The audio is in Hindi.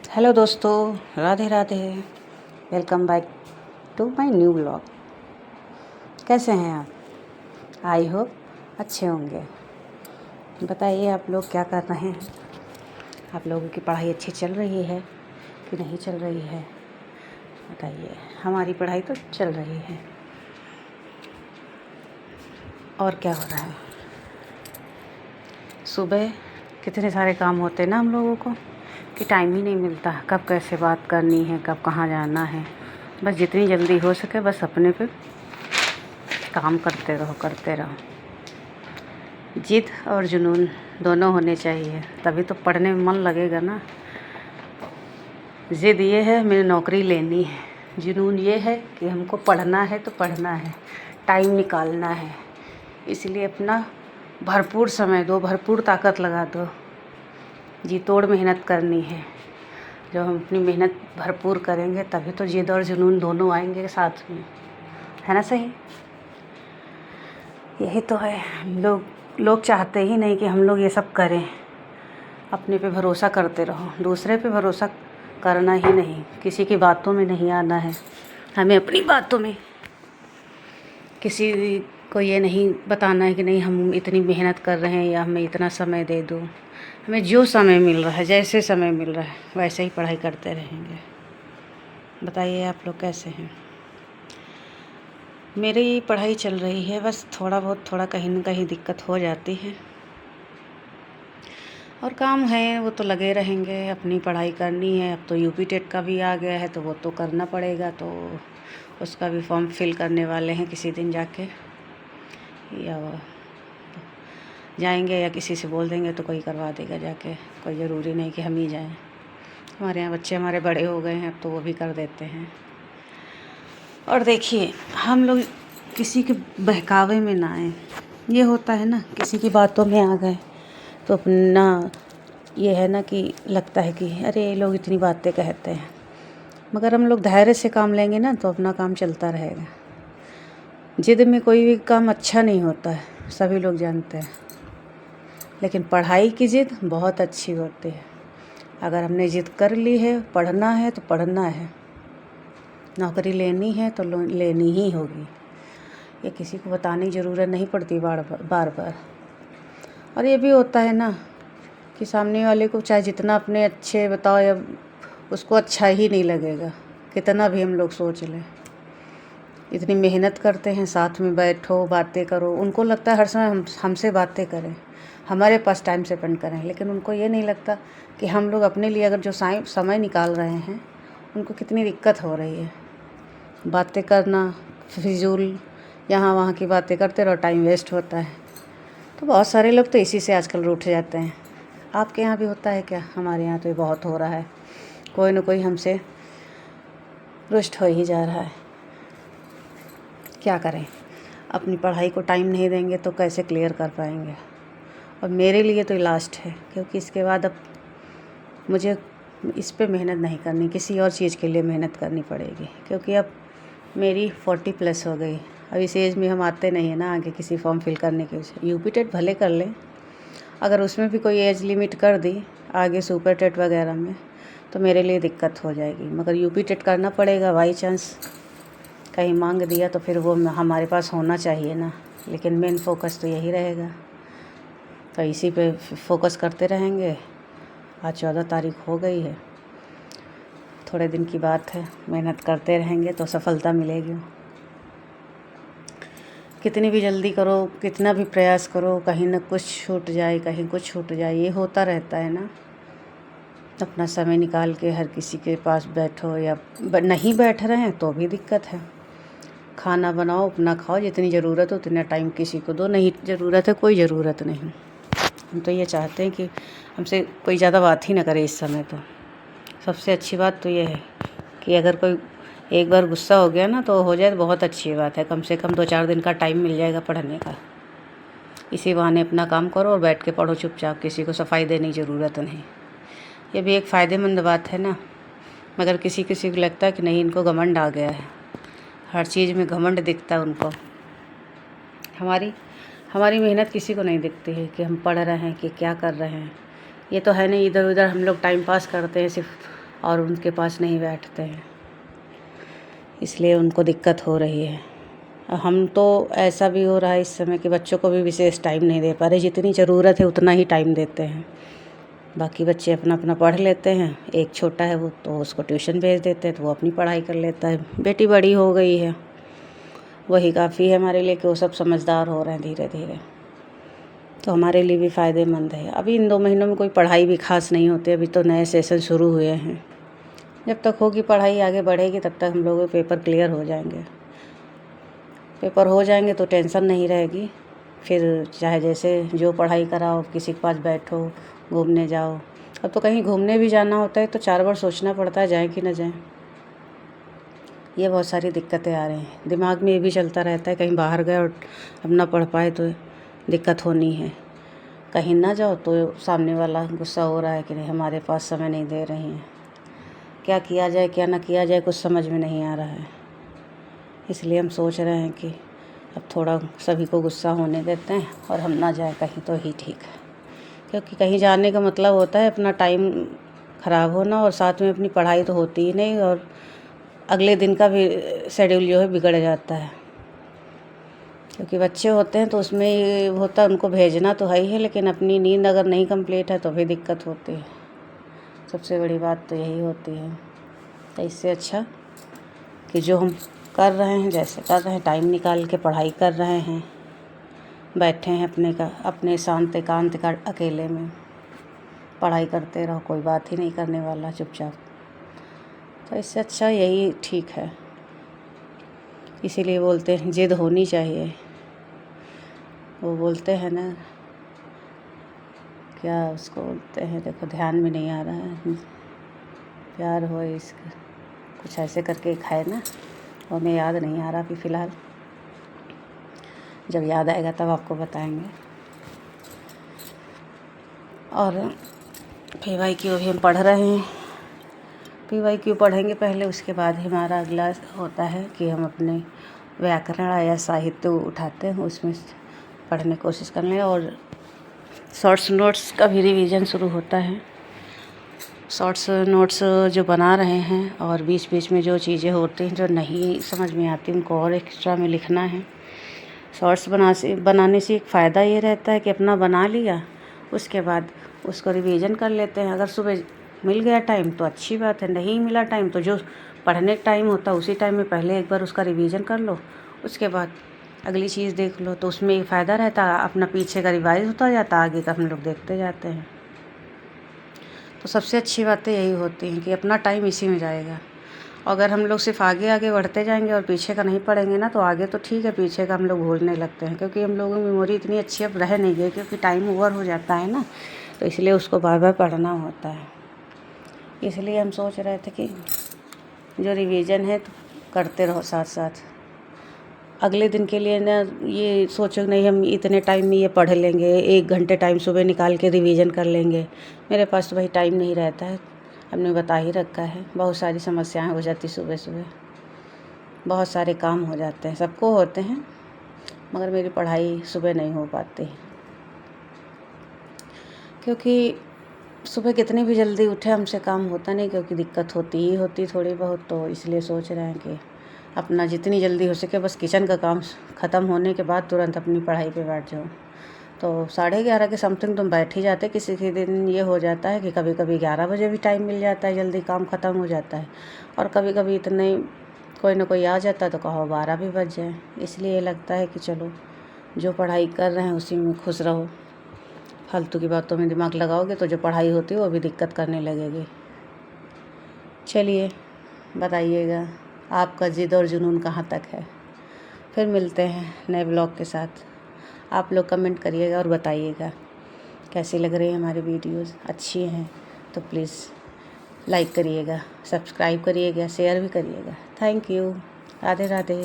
हेलो दोस्तों, Radhe Radhe. Welcome back to my new blog. कैसे हैं आप? आई होप अच्छे होंगे। बताइए आप लोग क्या कर रहे हैं? आप लोगों की पढ़ाई अच्छी चल रही है कि नहीं चल रही है? बताइए। हमारी पढ़ाई तो चल रही है। और क्या हो रहा है? सुबह कितने सारे काम होते हैं ना हम लोगों को कि टाइम ही नहीं मिलता। कब कैसे बात करनी है, कब कहाँ जाना है। बस जितनी जल्दी हो सके बस अपने पे काम करते रहो। जिद और जुनून दोनों होने चाहिए, तभी तो पढ़ने में मन लगेगा ना। जिद ये है मुझे नौकरी लेनी है, जुनून ये है कि हमको पढ़ना है तो पढ़ना है, टाइम निकालना है। इसलिए अपना भरपूर समय दो, भरपूर ताकत लगा दो। जी तोड़ मेहनत करनी है। जब हम अपनी मेहनत भरपूर करेंगे तभी तो जिद और जुनून दोनों आएंगे साथ में, है ना? सही यही तो है। लोग चाहते ही नहीं कि हम लोग ये सब करें। अपने पे भरोसा करते रहो, दूसरे पे भरोसा करना ही नहीं। किसी की बातों में नहीं आना है। हमें अपनी बातों में किसी को ये नहीं बताना है कि नहीं हम इतनी मेहनत कर रहे हैं या हमें इतना समय दे दो। हमें जो समय मिल रहा है, जैसे समय मिल रहा है वैसे ही पढ़ाई करते रहेंगे। बताइए आप लोग कैसे हैं? मेरी पढ़ाई चल रही है, बस थोड़ा कहीं न कहीं दिक्कत हो जाती है। और काम है वो तो लगे रहेंगे। अपनी पढ़ाई करनी है। अब तो यूपी टेट का भी आ गया है तो वो तो करना पड़ेगा। तो उसका भी फॉर्म फिल करने वाले हैं किसी दिन जाके, या जाएंगे या किसी से बोल देंगे तो कोई करवा देगा जाके। कोई ज़रूरी नहीं कि हम ही जाएं। हमारे यहाँ बच्चे हमारे बड़े हो गए हैं, अब तो वो भी कर देते हैं। और देखिए, हम लोग किसी के बहकावे में ना आए। ये होता है ना, किसी की बातों में आ गए तो अपना ये है ना कि लगता है कि अरे ये लोग इतनी बातें कहते हैं। मगर हम लोग धैर्य से काम लेंगे ना तो अपना काम चलता रहेगा। जिद में कोई भी काम अच्छा नहीं होता है, सभी लोग जानते हैं। लेकिन पढ़ाई की जिद बहुत अच्छी होती है। अगर हमने जिद कर ली है, पढ़ना है तो पढ़ना है, नौकरी लेनी है तो लेनी ही होगी। ये किसी को बताने की ज़रूरत नहीं पड़ती बार बार। और ये भी होता है ना कि सामने वाले को चाहे जितना अपने अच्छे बताओ या उसको अच्छा ही नहीं लगेगा, कितना भी हम लोग सोच लें। इतनी मेहनत करते हैं, साथ में बैठो बातें करो, उनको लगता है हर समय हमसे बातें करें, हमारे पास टाइम स्पेंड करें। लेकिन उनको ये नहीं लगता कि हम लोग अपने लिए अगर जो समय निकाल रहे हैं उनको कितनी दिक्कत हो रही है। बातें करना फिजूल, यहाँ वहाँ की बातें करते रहो, टाइम वेस्ट होता है। तो बहुत सारे लोग तो इसी से आजकल रूठ जाते हैं। आपके यहाँ भी होता है क्या? हमारे यहाँ तो ये बहुत हो रहा है। कोई न कोई हमसे रुष्ट हो ही जा रहा है। क्या करें? अपनी पढ़ाई को टाइम नहीं देंगे तो कैसे क्लियर कर पाएंगे? और मेरे लिए तो लास्ट है, क्योंकि इसके बाद अब मुझे इस पे मेहनत नहीं करनी, किसी और चीज़ के लिए मेहनत करनी पड़ेगी। क्योंकि अब मेरी 40+ हो गई। अब इस एज में हम आते नहीं है ना आगे किसी फॉर्म फिल करने के। यूपी टेट भले कर लें, अगर उसमें भी कोई एज लिमिट कर दी आगे सुपर टेट वगैरह में तो मेरे लिए दिक्कत हो जाएगी। मगर यूपी टेट करना पड़ेगा। बाई चांस कहीं मांग दिया तो फिर वो हमारे पास होना चाहिए ना। लेकिन मेन फोकस तो यही रहेगा, तो इसी पे फोकस करते रहेंगे। आज 14 तारीख हो गई है, थोड़े दिन की बात है। मेहनत करते रहेंगे तो सफलता मिलेगी। कितनी भी जल्दी करो, कितना भी प्रयास करो, कहीं ना कुछ छूट जाए, कहीं कुछ छूट जाए, ये होता रहता है ना। अपना समय निकाल के हर किसी के पास बैठो, या नहीं बैठ रहे हैं तो भी दिक्कत है। खाना बनाओ, अपना खाओ, जितनी ज़रूरत हो उतना टाइम किसी को दो। नहीं ज़रूरत है, कोई ज़रूरत नहीं। हम तो ये चाहते हैं कि हमसे कोई ज़्यादा बात ही ना करे इस समय। तो सबसे अच्छी बात तो ये है कि अगर कोई एक बार गुस्सा हो गया ना तो हो जाए तो बहुत अच्छी बात है। कम से कम 2-4 दिन का टाइम मिल जाएगा पढ़ने का। इसी बहाने अपना काम करो और बैठ के पढ़ो चुपचाप, किसी को सफाई देने की ज़रूरत नहीं। ये भी एक फ़ायदेमंद बात है ना। मगर किसी किसी को लगता है कि नहीं, इनको घमंड आ गया है, हर चीज़ में घमंड दिखता है उनको। हमारी मेहनत किसी को नहीं दिखती है कि हम पढ़ रहे हैं कि क्या कर रहे हैं। ये तो है नहीं, इधर उधर हम लोग टाइम पास करते हैं सिर्फ, और उनके पास नहीं बैठते हैं, इसलिए उनको दिक्कत हो रही है। हम तो ऐसा भी हो रहा है इस समय कि बच्चों को भी विशेष टाइम नहीं दे पा रहे, जितनी ज़रूरत है उतना ही टाइम देते हैं। बाकी बच्चे अपना अपना पढ़ लेते हैं। एक छोटा है वो तो उसको ट्यूशन भेज देते हैं तो वो अपनी पढ़ाई कर लेता है। बेटी बड़ी हो गई है, वही काफ़ी है हमारे लिए कि वो सब समझदार हो रहे हैं धीरे धीरे, तो हमारे लिए भी फ़ायदेमंद है। अभी इन 2 महीनों में कोई पढ़ाई भी खास नहीं होती, अभी तो नए सेशन शुरू हुए हैं। जब तक होगी पढ़ाई आगे बढ़ेगी तब तक हम लोगों के पेपर क्लियर हो जाएंगे। पेपर हो जाएंगे तो टेंशन नहीं रहेगी, फिर चाहे जैसे जो पढ़ाई कराओ, किसी के पास बैठो, घूमने जाओ। अब तो कहीं घूमने भी जाना होता है तो 4 बार सोचना पड़ता है जाएं कि न जाएं। ये बहुत सारी दिक्कतें आ रही हैं। दिमाग में ये भी चलता रहता है कहीं बाहर गए और अब ना पढ़ पाए तो दिक्कत होनी है। कहीं ना जाओ तो सामने वाला गुस्सा हो रहा है कि नहीं हमारे पास समय नहीं दे रही हैं। क्या किया जाए क्या ना किया जाए कुछ समझ में नहीं आ रहा है। इसलिए हम सोच रहे हैं कि अब थोड़ा सभी को गुस्सा होने देते हैं और हम ना जाएं कहीं तो ही ठीक है, क्योंकि कहीं जाने का मतलब होता है अपना टाइम ख़राब होना और साथ में अपनी पढ़ाई तो होती ही नहीं और अगले दिन का भी शेड्यूल जो है बिगड़ जाता है। क्योंकि बच्चे होते हैं तो उसमें ये होता है उनको भेजना तो है ही है, लेकिन अपनी नींद अगर नहीं कंप्लीट है तो भी दिक्कत होती है। सबसे बड़ी बात तो यही होती है। तो इससे अच्छा कि जो हम कर रहे हैं जैसे कर रहे हैं, टाइम निकाल के पढ़ाई कर रहे हैं, बैठे हैं अपने शांत एकांत का अकेले में पढ़ाई करते रहो, कोई बात ही नहीं करने वाला, चुपचाप। तो इससे अच्छा यही ठीक है। इसीलिए बोलते हैं जिद होनी चाहिए। वो बोलते हैं ना, क्या उसको बोलते हैं, देखो ध्यान में नहीं आ रहा है, प्यार हो इसका कुछ ऐसे करके खाए ना, और मैं याद नहीं आ रहा अभी फ़िलहाल, जब याद आएगा तब आपको बताएंगे। और PYQ भी हम पढ़ रहे हैं। PYQ पढ़ेंगे पहले, उसके बाद ही हमारा अगला होता है कि हम अपने व्याकरण या साहित्य उठाते हैं, उसमें पढ़ने की कोशिश कर लें। और शॉर्ट्स नोट्स का भी रिवीजन शुरू होता है। शॉर्ट्स नोट्स जो बना रहे हैं और बीच बीच में जो चीज़ें होती हैं जो नहीं समझ में आती उनको और एक्स्ट्रा में लिखना है। शॉर्ट्स बनाने से एक फ़ायदा ये रहता है कि अपना बना लिया, उसके बाद उसको रिवीजन कर लेते हैं। अगर सुबह मिल गया टाइम तो अच्छी बात है, नहीं मिला टाइम तो जो पढ़ने का टाइम होता है उसी टाइम में पहले एक बार उसका रिवीजन कर लो, उसके बाद अगली चीज़ देख लो। तो उसमें एक फ़ायदा रहता है, अपना पीछे का रिवाइज होता जाता, आगे का हम लोग देखते जाते हैं। तो सबसे अच्छी बातें यही होती हैं कि अपना टाइम इसी में जाएगा। अगर हम लोग सिर्फ आगे आगे बढ़ते जाएंगे और पीछे का नहीं पढ़ेंगे ना, तो आगे तो ठीक है, पीछे का हम लोग भूलने लगते हैं, क्योंकि हम लोगों की मेमोरी इतनी अच्छी अब रह नहीं गई, क्योंकि टाइम ओवर हो जाता है ना, तो इसलिए उसको बार बार पढ़ना होता है। इसलिए हम सोच रहे थे कि जो रिवीजन है तो करते रहो साथ साथ। अगले दिन के लिए ना ये सोचो नहीं हम इतने टाइम में ये पढ़ लेंगे, 1 घंटे टाइम सुबह निकाल के रिवीजन कर लेंगे। मेरे पास तो भाई टाइम नहीं रहता है, हमने बता ही रखा है, बहुत सारी समस्याएं हो जाती सुबह सुबह, बहुत सारे काम हो जाते हैं, सबको होते हैं, मगर मेरी पढ़ाई सुबह नहीं हो पाती, क्योंकि सुबह कितनी भी जल्दी उठे हमसे काम होता नहीं, क्योंकि दिक्कत होती ही होती थोड़ी बहुत। तो इसलिए सोच रहे हैं कि अपना जितनी जल्दी हो सके बस किचन का काम ख़त्म होने के बाद तुरंत अपनी पढ़ाई पे बैठ जाओ। तो 11:30 के समथिंग तुम बैठ ही जाते। किसी के दिन ये हो जाता है कि कभी कभी 11 बजे भी टाइम मिल जाता है, जल्दी काम ख़त्म हो जाता है, और कभी कभी इतने कोई ना कोई आ जाता है तो कहो 12 भी बज जाए। इसलिए लगता है कि चलो जो पढ़ाई कर रहे हैं उसी में खुश रहो, फालतू की बातों में दिमाग लगाओगे तो जो पढ़ाई होती है वो भी दिक्कत करने लगेगी। चलिए बताइएगा आपका ज़िद और जुनून कहाँ तक है। फिर मिलते हैं नए ब्लॉग के साथ। आप लोग कमेंट करिएगा और बताइएगा कैसी लग रही है हमारी वीडियोज़। अच्छी हैं तो प्लीज़ लाइक करिएगा, सब्सक्राइब करिएगा, शेयर भी करिएगा। Thank you. राधे राधे।